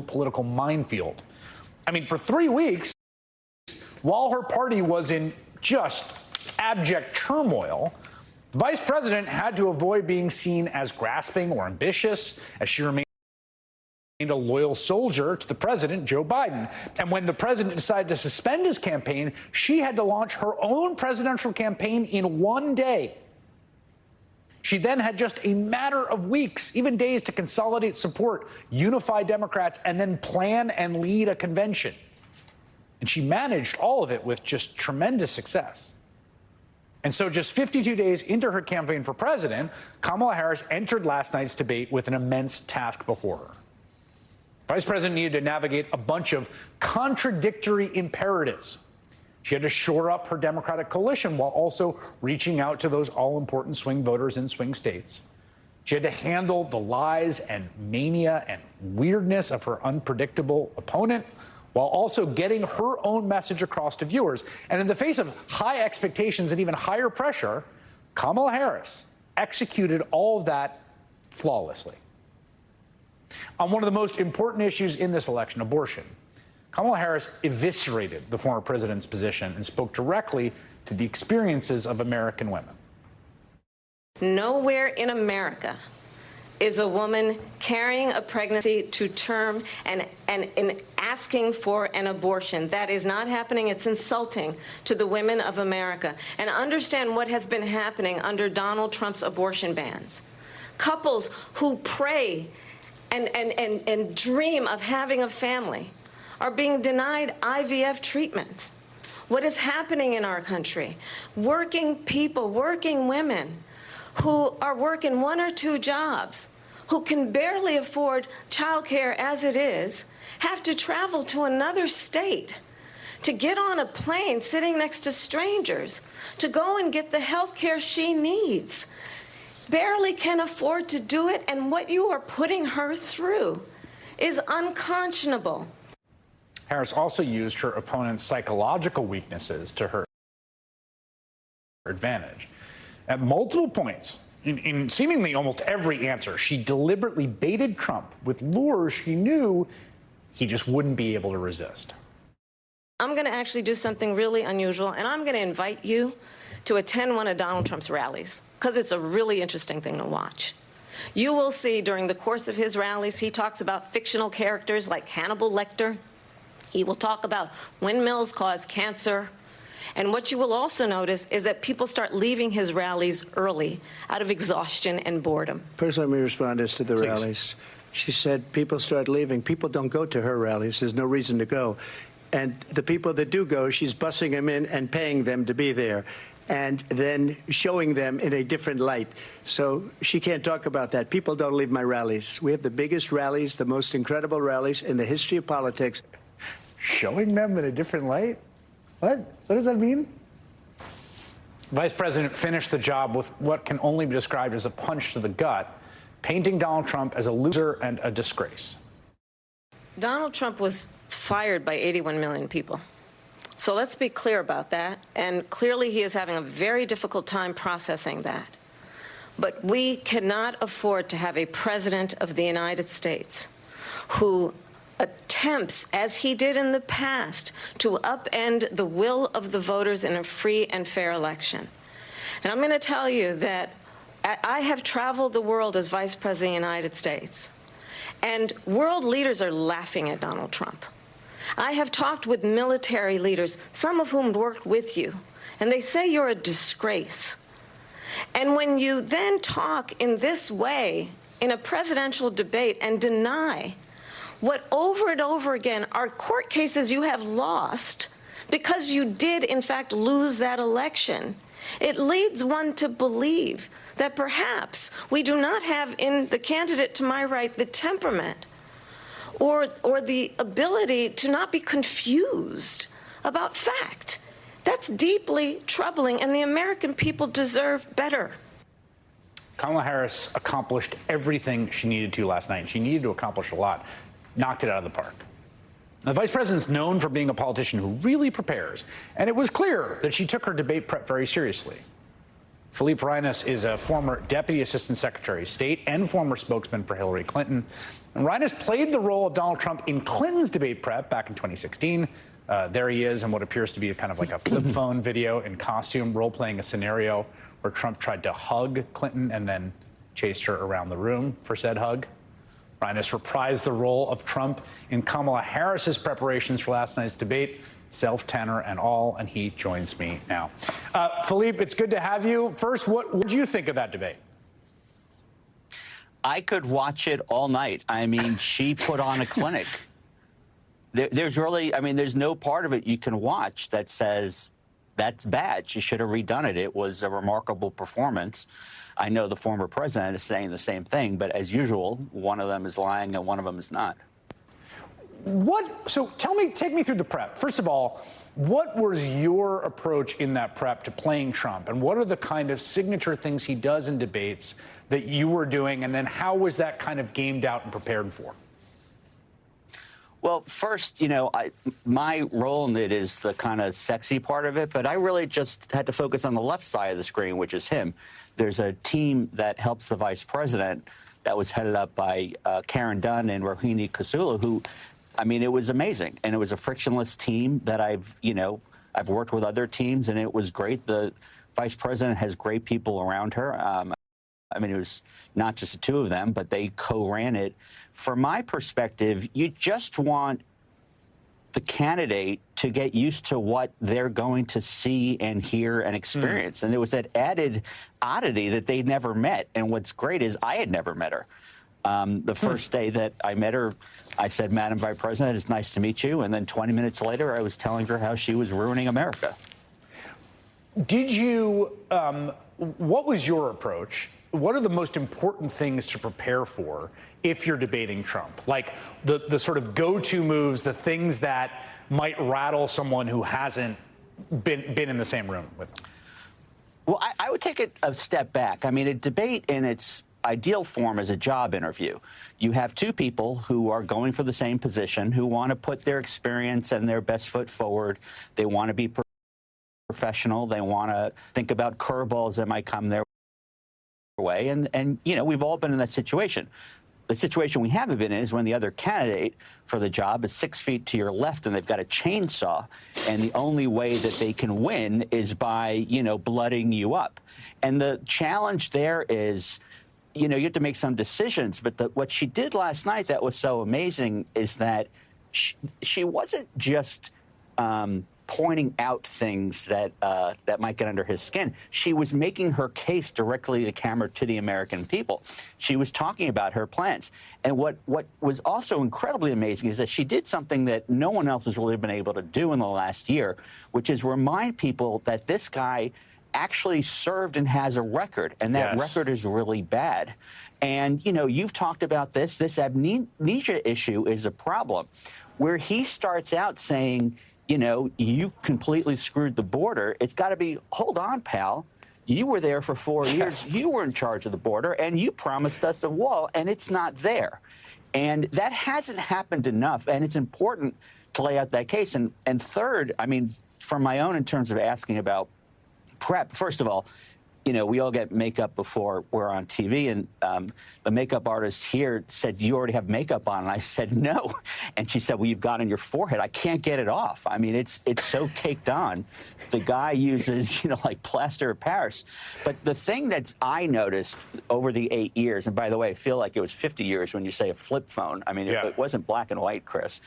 political minefield. I mean, for 3 weeks, while her party was in just abject turmoil, the vice president had to avoid being seen as grasping or ambitious, as she remained a loyal soldier to the president, Joe Biden. And when the president decided to suspend his campaign, she had to launch her own presidential campaign in 1 day. She then had just a matter of weeks, even days, to consolidate support, unify Democrats, and then plan and lead a convention. And she managed all of it with just tremendous success. And so just 52 days into her campaign for president, Kamala Harris entered last night's debate with an immense task before her. Vice President needed to navigate a bunch of contradictory imperatives. She had to shore up her Democratic coalition while also reaching out to those all-important swing voters in swing states. She had to handle the lies and mania and weirdness of her unpredictable opponent while also getting her own message across to viewers. And in the face of high expectations and even higher pressure, Kamala Harris executed all of that flawlessly. On one of the most important issues in this election, abortion, Kamala Harris eviscerated the former president's position and spoke directly to the experiences of American women. Nowhere in America is a woman carrying a pregnancy to term and asking for an abortion. That is not happening. It's insulting to the women of America. And understand what has been happening under Donald Trump's abortion bans. Couples who pray and dream of having a family are being denied IVF treatments. What is happening in our country? Working people, working women who are working 1 or 2 jobs, who can barely afford childcare as it is, have to travel to another state to get on a plane sitting next to strangers to go and get the health care she needs. Barely can afford to do it, and what you are putting her through is unconscionable. Harris also used her opponent's psychological weaknesses to her advantage. At multiple points, in seemingly almost every answer, she deliberately baited Trump with lures she knew he just wouldn't be able to resist. I'm going to actually do something really unusual, and I'm going to invite you to attend one of Donald Trump's rallies, because it's a really interesting thing to watch. You will see during the course of his rallies, he talks about fictional characters like Hannibal Lecter. He will talk about windmills cause cancer. And what you will also notice is that people start leaving his rallies early out of exhaustion and boredom. Personally, let me respond as to the Please. rallies. She said people start leaving. People don't go to her rallies. There's no reason to go. And the people that do go, she's bussing them in and paying them to be there, and then showing them in a different light. So she can't talk about that. People don't leave my rallies. We have the biggest rallies, the most incredible rallies in the history of politics. Showing them in a different light? What? What does that mean? Vice President finished the job with what can only be described as a punch to the gut, painting Donald Trump as a loser and a disgrace. Donald Trump was fired by 81 million people. So let's be clear about that. And clearly he is having a very difficult time processing that. But we cannot afford to have a president of the United States who attempts, as he did in the past, to upend the will of the voters in a free and fair election. And I'm going to tell you that I have traveled the world as Vice President of the United States, and world leaders are laughing at Donald Trump. I have talked with military leaders, some of whom worked with you, and they say you're a disgrace. And when you then talk in this way in a presidential debate and deny what over and over again are court cases you have lost because you did, in fact, lose that election, it leads one to believe that perhaps we do not have in the candidate to my right the temperament or the ability to not be confused about fact. That's deeply troubling, and the American people deserve better. Kamala Harris accomplished everything she needed to last night. She needed to accomplish a lot. Knocked it out of the park. The vice president's known for being a politician who really prepares, and it was clear that she took her debate prep very seriously. Philippe Reines is a former Deputy Assistant Secretary of State and former spokesman for Hillary Clinton. And Reines played the role of Donald Trump in Clinton's debate prep back in 2016. There he is in what appears to be kind of like a flip phone video in costume, role-playing a scenario where Trump tried to hug Clinton and then chased her around the room for said hug. Reines reprised the role of Trump in Kamala Harris's preparations for last night's debate, self-tenor and all, and he joins me now. Philippe, it's good to have you. First, what did you think of that debate? I could watch it all night. I mean, she put on a clinic. There's really, I mean, there's no part of it you can watch that says that's bad. She should have redone it. It was a remarkable performance. I know the former president is saying the same thing, but as usual, one of them is lying and one of them is not. So take me through the prep. First of all, what was your approach in that prep to playing Trump? And what are the kind of signature things he does in debates that you were doing? And then how was that kind of gamed out and prepared for? Well, first, you know, my role in it is the kind of sexy part of it, but I really just had to focus on the left side of the screen, which is him. There's a team that helps the vice president that was headed up by Karen Dunn and Rohini Kasula, who, I mean, it was amazing. And it was a frictionless team that I've worked with other teams, and it was great. The vice president has great people around her. I mean, it was not just the two of them, but they co-ran it. From my perspective, you just want the candidate to get used to what they're going to see and hear and experience. And there was that added oddity that they never met. And what's great is I had never met her. The first day that I met her, I said, Madam Vice President, it's nice to meet you. And then 20 minutes later, I was telling her how she was ruining America. Did you, what was your approach? What are the most important things to prepare for if you're debating Trump? Like the sort of go-to moves, the things that might rattle someone who hasn't been in the same room with him? Well, I would take it a step back. I mean, a debate in its ideal form is a job interview. You have two people who are going for the same position, who want to put their experience and their best foot forward. They want to be professional. They want to think about curveballs that might come their way. And you know, we've all been in that situation. The situation we haven't been in is when the other candidate for the job is 6 feet to your left and they've got a chainsaw, and the only way that they can win is by, you know, blooding you up. And the challenge there is, you know, you have to make some decisions. But what she did last night that was so amazing is that she wasn't just pointing out things that that might get under his skin. She was making her case directly to camera to the American people. She was talking about her plans. And what was also incredibly amazing is that she did something that no one else has really been able to do in the last year, which is remind people that this guy actually served and has a record, and that record is really bad. And, you know, you've talked about this. This amnesia issue is a problem, where he starts out saying, you know, you completely screwed the border. It's got to be, hold on, pal. You were there for 4 years. You were in charge of the border, and you promised us a wall, and it's not there. And that hasn't happened enough, and it's important to lay out that case. And third, I mean, from my own in terms of asking about prep, first of all, you know, we all get makeup before we're on TV, and the makeup artist here said, you already have makeup on, and I said, no. And she said, well, you've got it on your forehead. I can't get it off. I mean, it's so caked on. The guy uses, you know, like plaster of Paris. But the thing that I noticed over the 8 years, and by the way, I feel like it was 50 years when you say a flip phone. I mean, it wasn't black and white, Chris,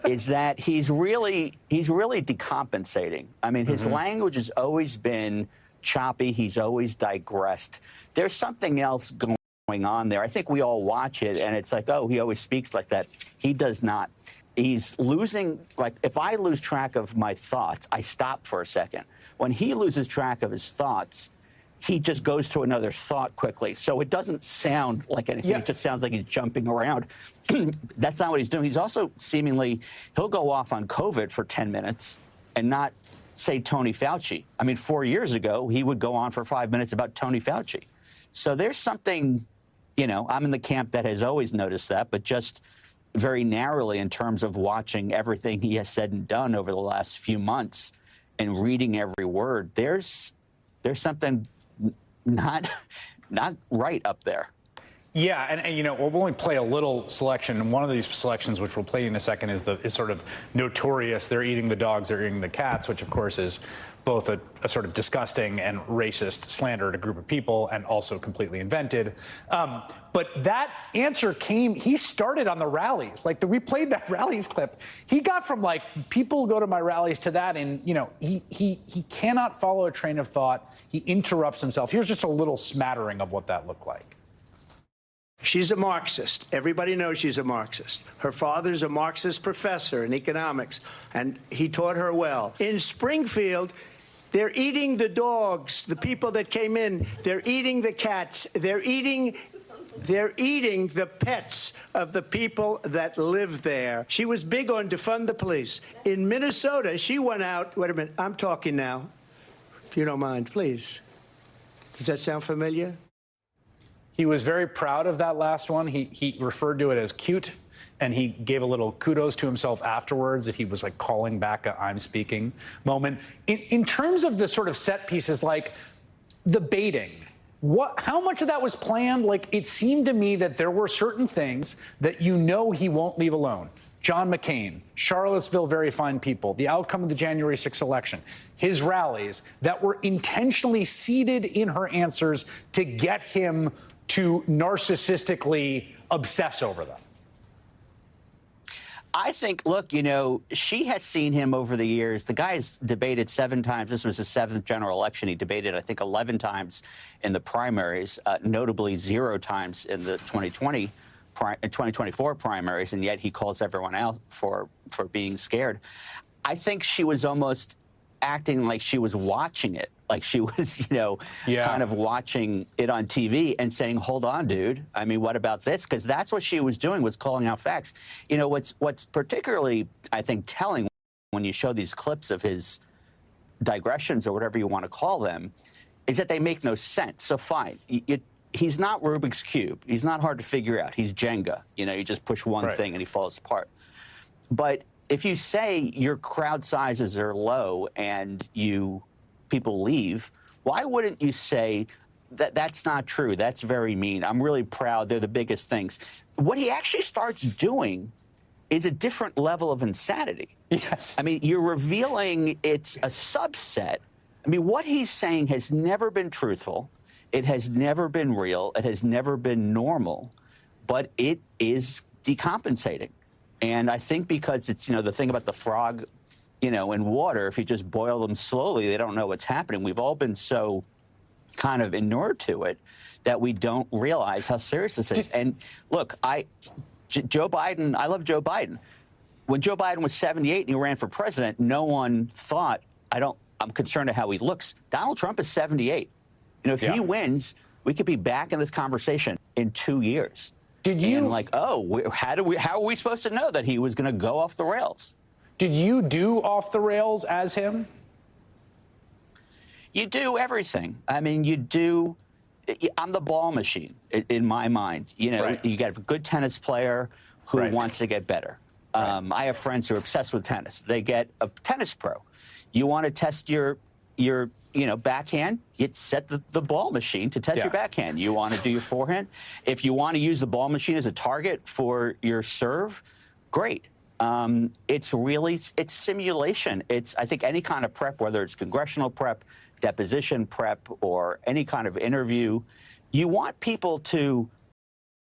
is that he's really decompensating. I mean, his language has always been choppy. He's always digressed. There's something else going on there. I think we all watch it, and it's like, oh, he always speaks like that. He does not. He's losing, like, if I lose track of my thoughts, I stop for a second. When he loses track of his thoughts, he just goes to another thought quickly. So it doesn't sound like anything. It just sounds like he's jumping around. That's not what he's doing. He's also seemingly, he'll go off on COVID for 10 minutes and not say Tony Fauci. I mean, 4 years ago, he would go on for 5 minutes about Tony Fauci. So there's something, you know, I'm in the camp that has always noticed that, but just very narrowly in terms of watching everything he has said and done over the last few months and reading every word, there's There's something not right up there. Yeah, and you know, we'll only play a little selection, and one of these selections, which we'll play in a second, is sort of notorious. They're eating the dogs, they're eating the cats, which of course is both a sort of disgusting and racist slander to a group of people, and also completely invented. But that answer came. He started on the rallies. Like we played that rallies clip. He got from like people go to my rallies to that, and you know, he cannot follow a train of thought. He interrupts himself. Here's just a little smattering of what that looked like. She's a Marxist. Everybody knows she's a Marxist. Her father's a Marxist professor in economics, and he taught her well. In Springfield, they're eating the dogs, the people that came in. They're eating the cats. They're eating the pets of the people that live there. She was big on defund the police. In Minnesota, she went out. Wait a minute. I'm talking now. If you don't mind, please. Does that sound familiar? He was very proud of that last one. He referred to it as cute, and he gave a little kudos to himself afterwards that he was like calling back a I'm speaking moment. In terms of the sort of set pieces, like the baiting, how much of that was planned? Like it seemed to me that there were certain things that you know he won't leave alone. John McCain, Charlottesville, very fine people, the outcome of the January 6th election, his rallies that were intentionally seeded in her answers to get him to narcissistically obsess over them. I think, look, you know, she has seen him over the years. The guy's debated 7 times. This was his 7th general election. He debated, I think, 11 times in the primaries, notably 0 times in the 2024 primaries, and yet he calls everyone out for being scared. I think she was almost acting like she was watching it, like she was, you know, kind of watching it on TV and saying, hold on, dude. I mean, what about this? Because that's what she was doing, was calling out facts. You know, what's particularly, I think, telling when you show these clips of his digressions or whatever you want to call them is that they make no sense. So fine. He's not Rubik's Cube. He's not hard to figure out. He's Jenga. You know, you just push one thing and he falls apart. But if you say your crowd sizes are low and people leave, why wouldn't you say that's not true? That's very mean. I'm really proud. They're the biggest things. What he actually starts doing is a different level of insanity. Yes. I mean, you're revealing it's a subset. I mean, what he's saying has never been truthful. It has never been real. It has never been normal, but it is decompensating. And I think because it's, you know, the thing about the frog, you know, in water, if you just boil them slowly, they don't know what's happening. We've all been so kind of inured to it that we don't realize how serious this is. And look, Joe Biden, I love Joe Biden. When Joe Biden was 78 and he ran for president, no one thought, I'm concerned of how he looks. Donald Trump is 78. You know, if he wins, we could be back in this conversation in 2 years. Did you? And like, how are we supposed to know that he was going to go off the rails? Did you do off the rails as him? You do everything. I mean, I'm the ball machine in my mind. You know, you got a good tennis player who wants to get better. I have friends who are obsessed with tennis. They get a tennis pro. You want to test your backhand, you set the ball machine to test your backhand. You want to do your forehand. If you want to use the ball machine as a target for your serve, great. It's simulation. I think any kind of prep, whether it's congressional prep, deposition prep, or any kind of interview, you want people to